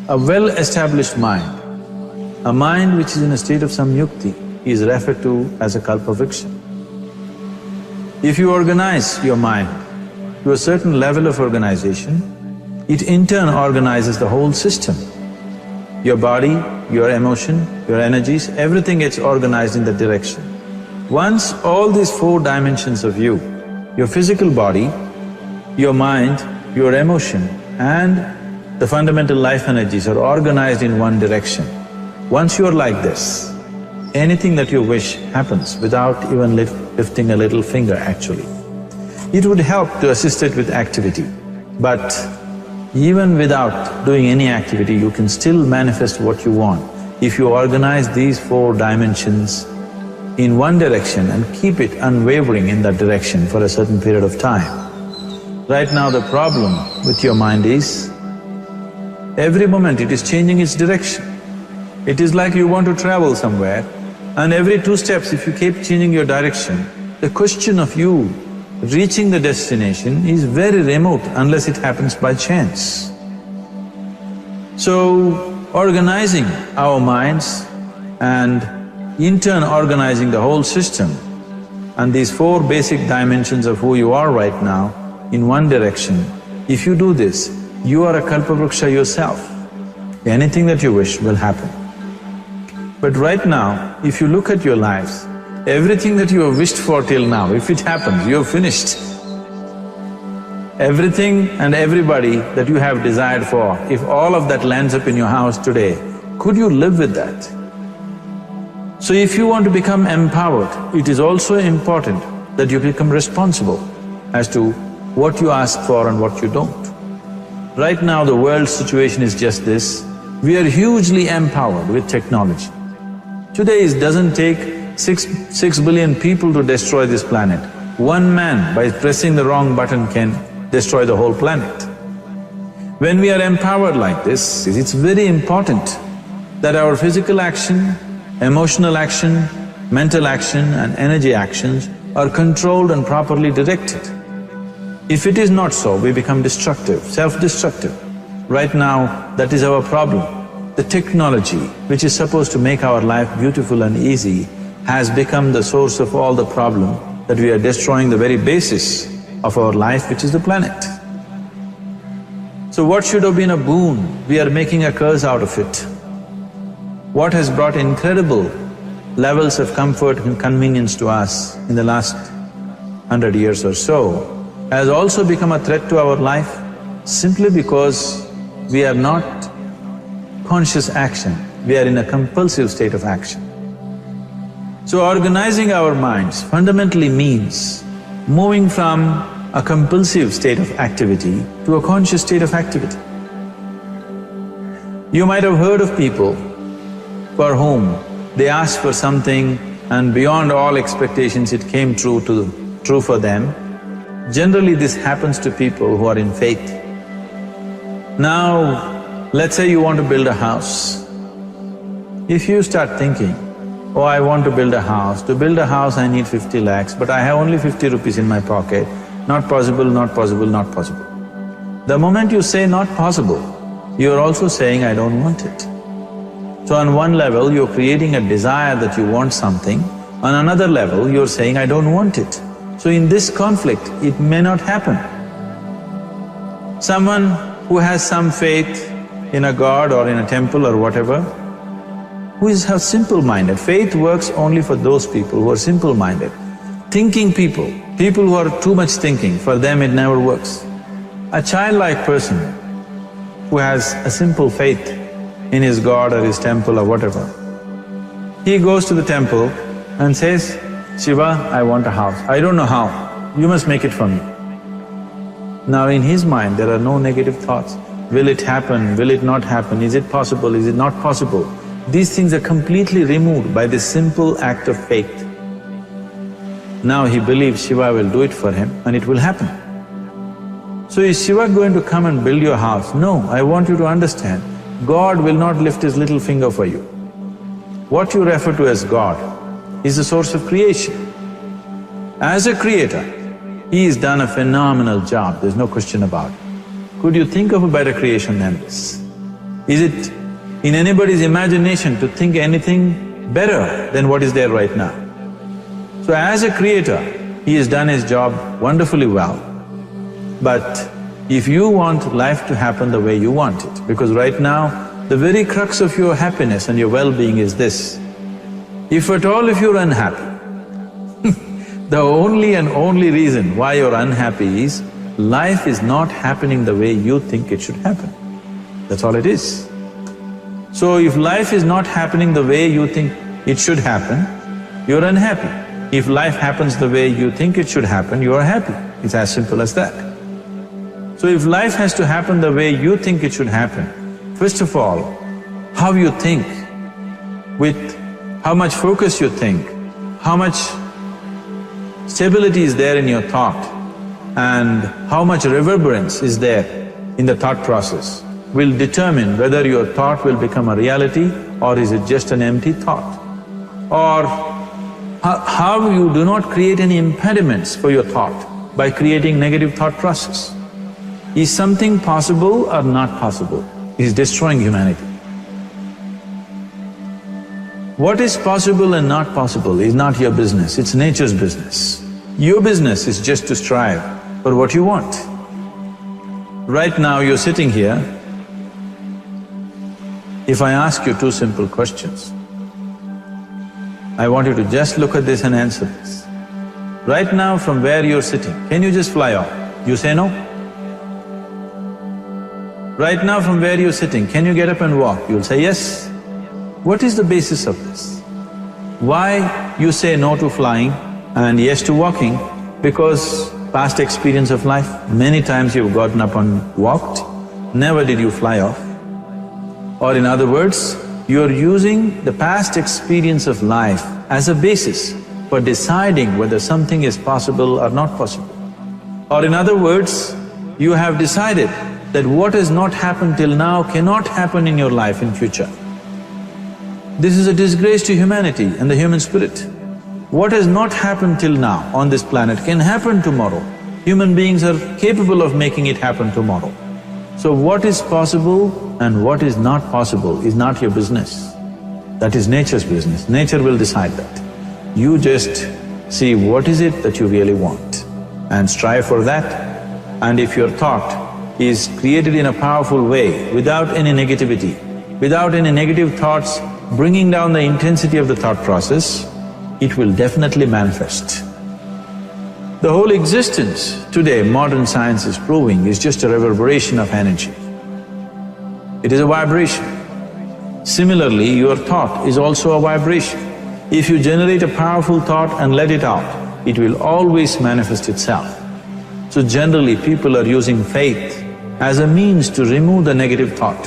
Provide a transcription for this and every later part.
A well-established mind, a mind which is in a state of samyukti, is referred to as a kalpavriksha. If you organize your mind to a certain level of organization, it in turn organizes the whole system. Your body, your emotion, your energies, everything gets organized in that direction. Once all these four dimensions of you, your physical body, your mind, your emotion and the fundamental life energies are organized in one direction, once you're like this, anything that you wish happens without even lifting a little finger actually. It would help to assist it with activity, but even without doing any activity, you can still manifest what you want if you organize these four dimensions in one direction and keep it unwavering in that direction for a certain period of time. Right now the problem with your mind is, every moment it is changing its direction. It is like you want to travel somewhere and every 2 steps if you keep changing your direction, the question of you reaching the destination is very remote unless it happens by chance. So, organizing our minds and in turn organizing the whole system and these 4 basic dimensions of who you are right now in one direction, if you do this, you are a kalpavriksha yourself. Anything that you wish will happen. But right now, if you look at your lives, everything that you have wished for till now, if it happens, you have finished. Everything and everybody that you have desired for, if all of that lands up in your house today, could you live with that? So if you want to become empowered, it is also important that you become responsible as to what you ask for and what you don't. Right now the world's situation is just this, we are hugely empowered with technology. Today it doesn't take six billion people to destroy this planet. One man by pressing the wrong button can destroy the whole planet. When we are empowered like this, it's very important that our physical action, emotional action, mental action and energy actions are controlled and properly directed. If it is not so, we become destructive, self-destructive. Right now, that is our problem. The technology, which is supposed to make our life beautiful and easy, has become the source of all the problem that we are destroying the very basis of our life, which is the planet. So what should have been a boon, we are making a curse out of it. What has brought incredible levels of comfort and convenience to us in the last 100 years or so has also become a threat to our life simply because we are not conscious action, we are in a compulsive state of action. So organizing our minds fundamentally means moving from a compulsive state of activity to a conscious state of activity. You might have heard of people for whom they asked for something and beyond all expectations it came true for them. Generally this happens to people who are in faith. Now, let's say you want to build a house. If you start thinking, oh, I want to build a house. To build a house I need 50 lakhs, but I have only 50 rupees in my pocket. Not possible, not possible, not possible. The moment you say not possible, you're also saying I don't want it. So on one level, you're creating a desire that you want something, on another level, you're saying I don't want it. So in this conflict, it may not happen. Someone who has some faith in a god or in a temple or whatever, who is simple-minded, faith works only for those people who are simple-minded. Thinking people, people who are too much thinking, for them it never works. A childlike person who has a simple faith in his god or his temple or whatever, he goes to the temple and says, Shiva, I want a house. I don't know how, you must make it for me. Now in his mind there are no negative thoughts. Will it happen? Will it not happen? Is it possible? Is it not possible? These things are completely removed by this simple act of faith. Now he believes Shiva will do it for him and it will happen. So is Shiva going to come and build your house? No, I want you to understand, God will not lift his little finger for you. What you refer to as God is the source of creation. As a creator, he has done a phenomenal job, there's no question about it. Could you think of a better creation than this? Is it in anybody's imagination to think anything better than what is there right now? So as a creator, he has done his job wonderfully well. But if you want life to happen the way you want it, because right now, the very crux of your happiness and your well-being is this: if at all if you're unhappy, the only reason why you're unhappy is life is not happening the way you think it should happen. That's all it is. So if life is not happening the way you think it should happen, you're unhappy. If life happens the way you think it should happen, you are happy. It's as simple as that. So if life has to happen the way you think it should happen, first of all, how you think, with how much focus you think, how much stability is there in your thought, and how much reverberance is there in the thought process will determine whether your thought will become a reality or is it just an empty thought. Or how you do not create any impediments for your thought by creating negative thought process. Is something possible or not possible? Is destroying humanity. What is possible and not possible is not your business, it's nature's business. Your business is just to strive for what you want. Right now you're sitting here, if I ask you two simple questions, I want you to just look at this and answer this. Right now from where you're sitting, can you just fly off? You say no? Right now from where you're sitting, can you get up and walk? You'll say yes. What is the basis of this? Why you say no to flying and yes to walking? Because past experience of life, many times you've gotten up and walked, never did you fly off. Or in other words, you're using the past experience of life as a basis for deciding whether something is possible or not possible. Or in other words, you have decided that what has not happened till now cannot happen in your life in future. This is a disgrace to humanity and the human spirit. What has not happened till now on this planet can happen tomorrow. Human beings are capable of making it happen tomorrow. So what is possible and what is not possible is not your business. That is nature's business. Nature will decide that. You just see what is it that you really want and strive for that. And if your thought is created in a powerful way, without any negativity, without any negative thoughts bringing down the intensity of the thought process, it will definitely manifest. The whole existence today, modern science is proving, is just a reverberation of energy. It is a vibration. Similarly, your thought is also a vibration. If you generate a powerful thought and let it out, it will always manifest itself. So generally, people are using faith as a means to remove the negative thought.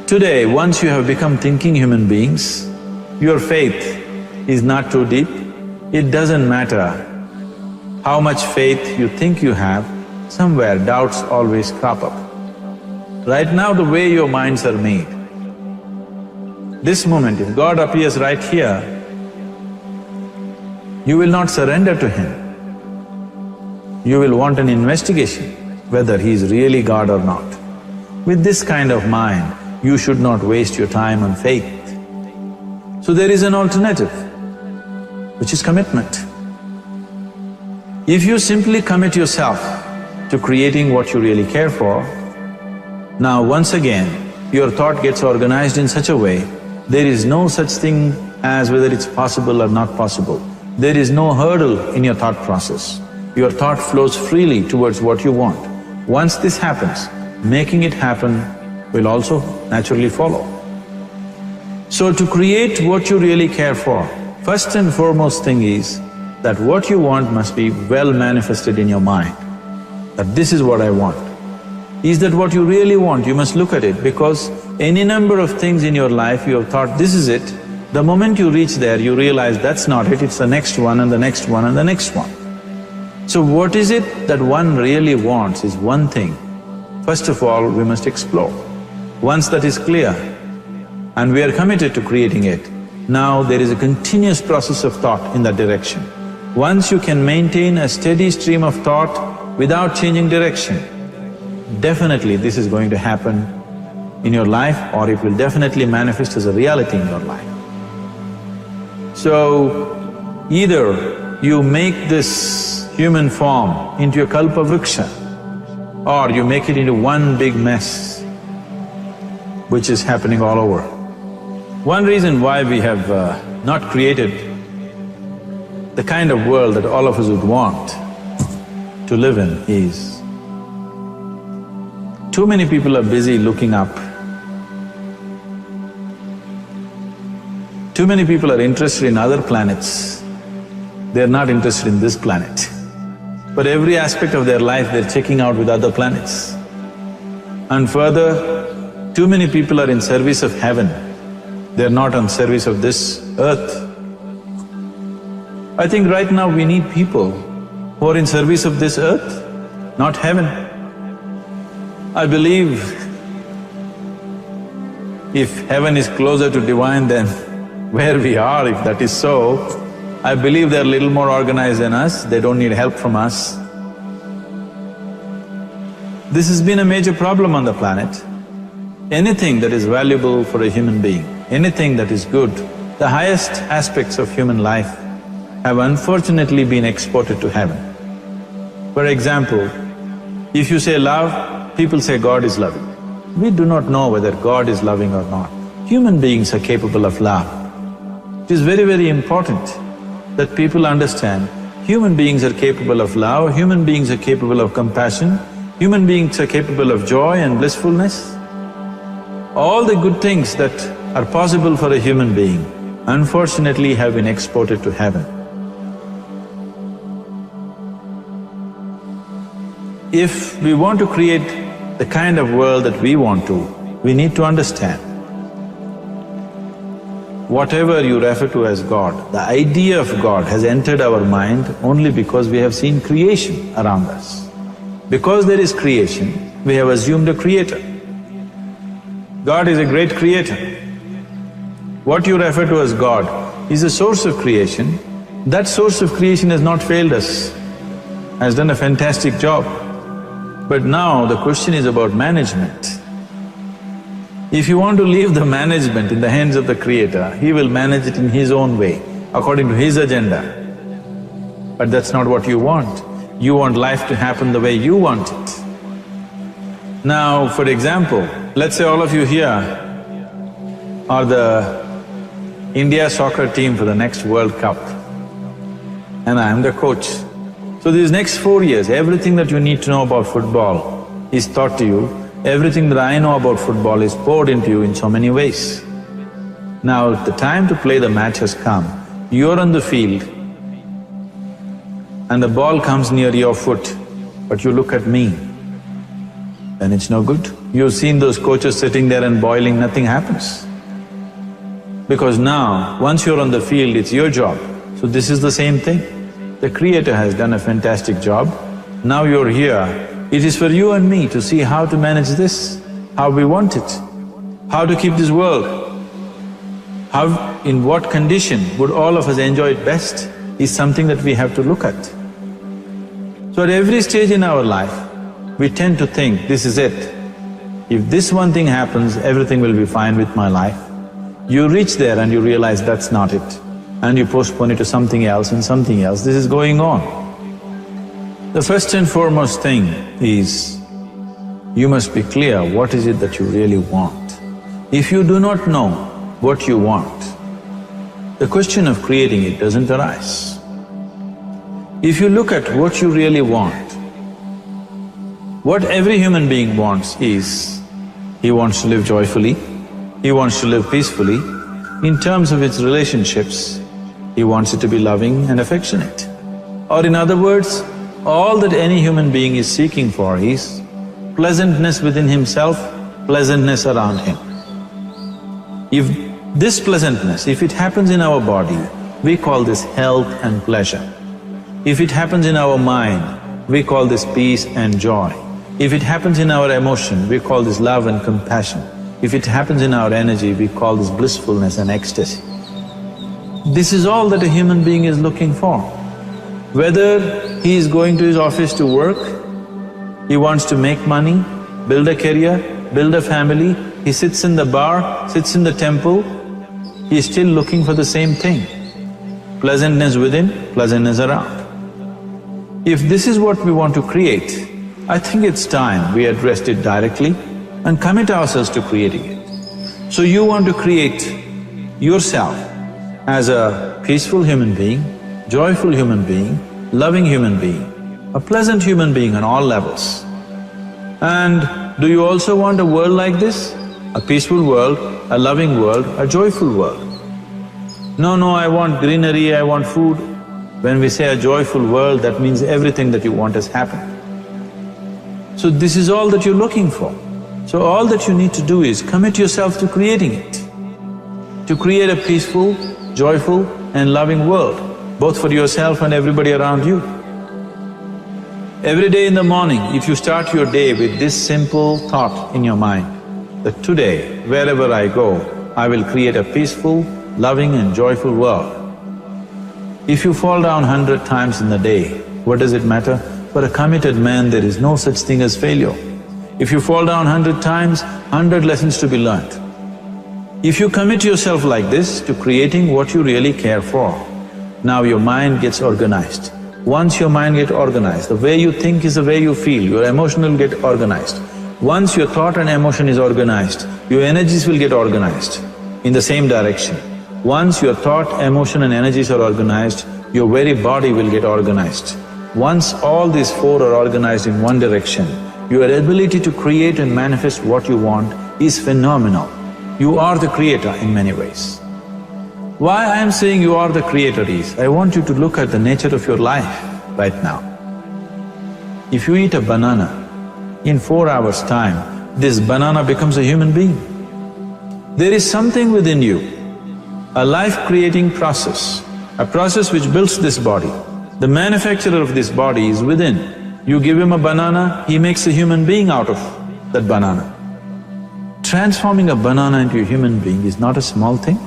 Today, once you have become thinking human beings, your faith is not too deep. It doesn't matter how much faith you think you have, somewhere doubts always crop up. Right now, the way your minds are made, this moment, if God appears right here, you will not surrender to Him. You will want an investigation whether He is really God or not. With this kind of mind, you should not waste your time on faith. So there is an alternative, which is commitment. If you simply commit yourself to creating what you really care for, now once again, your thought gets organized in such a way, there is no such thing as whether it's possible or not possible. There is no hurdle in your thought process. Your thought flows freely towards what you want. Once this happens, making it happen will also naturally follow. So to create what you really care for, first and foremost thing is that what you want must be well manifested in your mind, that this is what I want. Is that what you really want? You must look at it, because any number of things in your life you have thought, this is it. The moment you reach there, you realize that's not it, it's the next one and the next one and the next one. So what is it that one really wants is one thing. First of all, we must explore. Once that is clear and we are committed to creating it, now there is a continuous process of thought in that direction. Once you can maintain a steady stream of thought without changing direction, definitely this is going to happen in your life, or it will definitely manifest as a reality in your life. So, either you make this human form into a kalpa vriksha, or you make it into one big mess, which is happening all over. One reason why we have not created the kind of world that all of us would want to live in is, too many people are busy looking up. Too many people are interested in other planets, they're not interested in this planet. But every aspect of their life they're checking out with other planets. And further, too many people are in service of heaven, they're not on service of this earth. I think right now we need people who are in service of this earth, not heaven. I believe if heaven is closer to divine than where we are, if that is so, I believe they're a little more organized than us, they don't need help from us. This has been a major problem on the planet. Anything that is valuable for a human being, anything that is good, the highest aspects of human life have unfortunately been exported to heaven. For example, if you say love, people say God is loving. We do not know whether God is loving or not. Human beings are capable of love. It is very, very important that people understand human beings are capable of love, human beings are capable of compassion, human beings are capable of joy and blissfulness. All the good things that are possible for a human being, unfortunately have been exported to heaven. If we want to create the kind of world that we want to, we need to understand whatever you refer to as God, the idea of God has entered our mind only because we have seen creation around us. Because there is creation, we have assumed a creator. God is a great creator. What you refer to as God is a source of creation. That source of creation has not failed us, has done a fantastic job. But now the question is about management. If you want to leave the management in the hands of the Creator, He will manage it in His own way, according to His agenda. But that's not what you want. You want life to happen the way you want it. Now, for example, let's say all of you here are the India soccer team for the next World Cup, and I am the coach. So these next 4 years, everything that you need to know about football is taught to you. Everything that I know about football is poured into you in so many ways. Now, the time to play the match has come. You're on the field and the ball comes near your foot, but you look at me, then it's no good. You've seen those coaches sitting there and boiling, nothing happens. Because now, once you're on the field, it's your job. So this is the same thing. The Creator has done a fantastic job. Now you're here. It is for you and me to see how to manage this, how we want it, how to keep this world, how, in what condition would all of us enjoy it best is something that we have to look at. So at every stage in our life, we tend to think, this is it. If this one thing happens, everything will be fine with my life. You reach there and you realize that's not it, and you postpone it to something else and something else. This is going on. The first and foremost thing is, you must be clear what is it that you really want. If you do not know what you want, the question of creating it doesn't arise. If you look at what you really want, what every human being wants is, he wants to live joyfully, he wants to live peacefully. In terms of its relationships, he wants it to be loving and affectionate. Or in other words, all that any human being is seeking for is pleasantness within himself, pleasantness around him. If this pleasantness, if it happens in our body, we call this health and pleasure. If it happens in our mind, we call this peace and joy. If it happens in our emotion, we call this love and compassion. If it happens in our energy, we call this blissfulness and ecstasy. This is all that a human being is looking for. Whether he is going to his office to work, he wants to make money, build a career, build a family, he sits in the bar, sits in the temple, he is still looking for the same thing. Pleasantness within, pleasantness around. If this is what we want to create, I think it's time we addressed it directly and commit ourselves to creating it. So you want to create yourself as a peaceful human being, joyful human being, loving human being, a pleasant human being on all levels. And do you also want a world like this? A peaceful world, a loving world, a joyful world? No, I want greenery, I want food. When we say a joyful world, that means everything that you want has happened. So this is all that you're looking for. So all that you need to do is commit yourself to creating it, to create a peaceful, joyful and loving world, both for yourself and everybody around you. Every day in the morning, if you start your day with this simple thought in your mind, that today, wherever I go, I will create a peaceful, loving and joyful world. If you fall down 100 times in the day, what does it matter? For a committed man, there is no such thing as failure. If you fall down 100 times, 100 lessons to be learnt. If you commit yourself like this to creating what you really care for, now your mind gets organized. Once your mind gets organized, the way you think is the way you feel, your emotion will get organized. Once your thought and emotion is organized, your energies will get organized in the same direction. Once your thought, emotion and energies are organized, your very body will get organized. Once all these four are organized in one direction, your ability to create and manifest what you want is phenomenal. You are the creator in many ways. Why I am saying you are the creator is, I want you to look at the nature of your life right now. If you eat a banana, in 4 hours' time, this banana becomes a human being. There is something within you, a life-creating process, a process which builds this body. The manufacturer of this body is within. You give him a banana, he makes a human being out of that banana. Transforming a banana into a human being is not a small thing,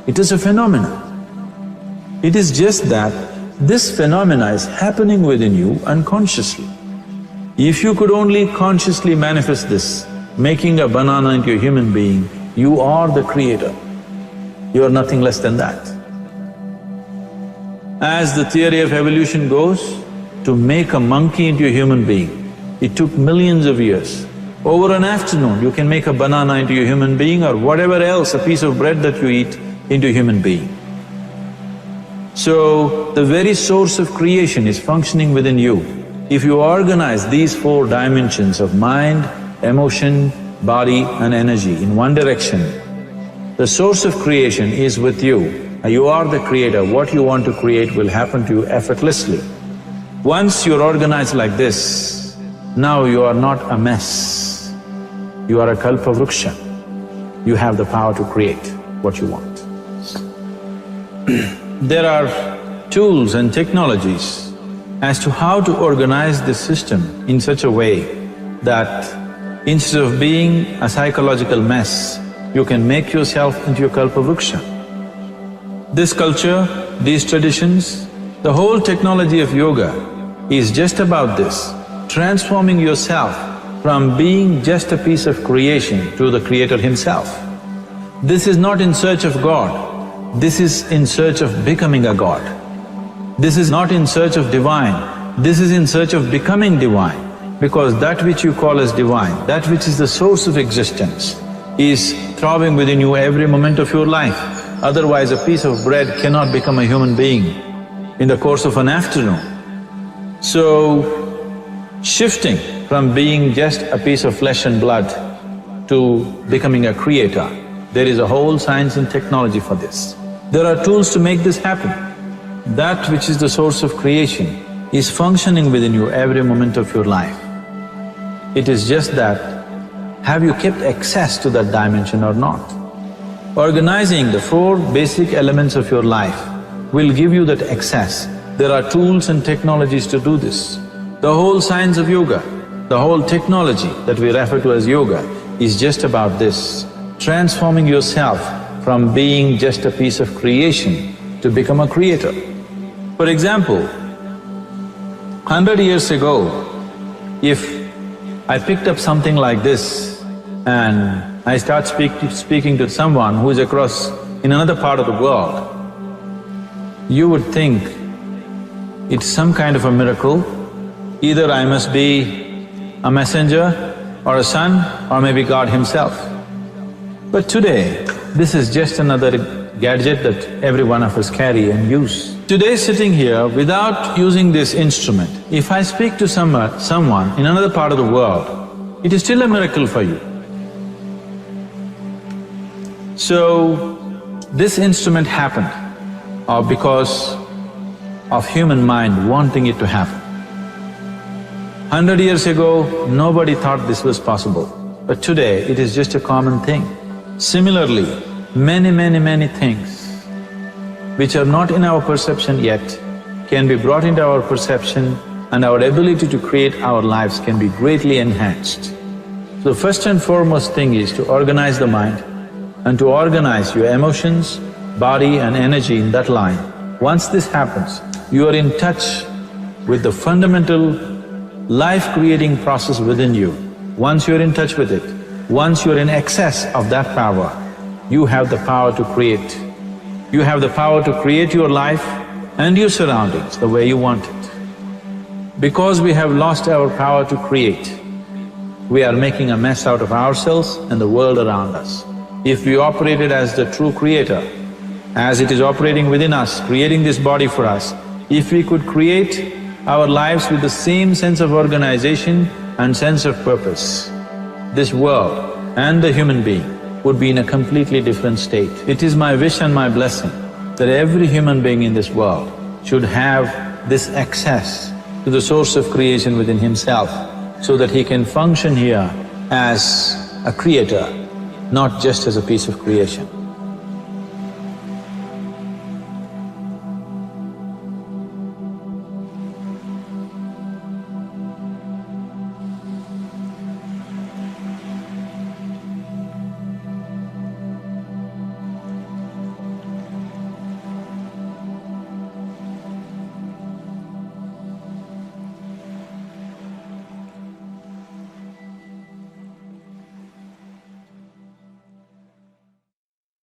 it is a phenomenon. It is just that this phenomena is happening within you unconsciously. If you could only consciously manifest this, making a banana into a human being, you are the creator. You are nothing less than that. As the theory of evolution goes, to make a monkey into a human being, it took millions of years. Over an afternoon, you can make a banana into a human being or whatever else, a piece of bread that you eat, into a human being. So, the very source of creation is functioning within you. If you organize these four dimensions of mind, emotion, body and energy in one direction, the source of creation is with you. You are the creator, what you want to create will happen to you effortlessly. Once you're organized like this, now you are not a mess, you are a kalpa vruksha. You have the power to create what you want. There are tools and technologies as to how to organize this system in such a way that instead of being a psychological mess, you can make yourself into a kalpa vruksha. This culture, these traditions, the whole technology of yoga is just about this, transforming yourself from being just a piece of creation to the creator himself. This is not in search of God, this is in search of becoming a God. This is not in search of divine, this is in search of becoming divine, because that which you call as divine, that which is the source of existence, is throbbing within you every moment of your life. Otherwise, a piece of bread cannot become a human being in the course of an afternoon. So, shifting from being just a piece of flesh and blood to becoming a creator, there is a whole science and technology for this. There are tools to make this happen. That which is the source of creation is functioning within you every moment of your life. It is just that, have you kept access to that dimension or not? Organizing the four basic elements of your life will give you that access. There are tools and technologies to do this. The whole science of yoga, the whole technology that we refer to as yoga is just about this, transforming yourself from being just a piece of creation to become a creator. For example, 100 years ago, if I picked up something like this and I start speaking to someone who is across in another part of the world, you would think it's some kind of a miracle. Either I must be a messenger or a son or maybe God himself. But today, this is just another gadget that every one of us carry and use. Today sitting here, without using this instrument, if I speak to someone in another part of the world, it is still a miracle for you. So, this instrument happened because of human mind wanting it to happen. 100 years ago, nobody thought this was possible, but today it is just a common thing. Similarly, many things which are not in our perception yet can be brought into our perception and our ability to create our lives can be greatly enhanced. So first and foremost thing is to organize the mind and to organize your emotions, body and energy in that line. Once this happens, you are in touch with the fundamental life-creating process within you. Once you're in touch with it, once you're in excess of that power, you have the power to create. You have the power to create your life and your surroundings the way you want it. Because we have lost our power to create, we are making a mess out of ourselves and the world around us. If we operated as the true creator, as it is operating within us, creating this body for us, if we could create our lives with the same sense of organization and sense of purpose, this world and the human being would be in a completely different state. It is my wish and my blessing that every human being in this world should have this access to the source of creation within himself so that he can function here as a creator, not just as a piece of creation.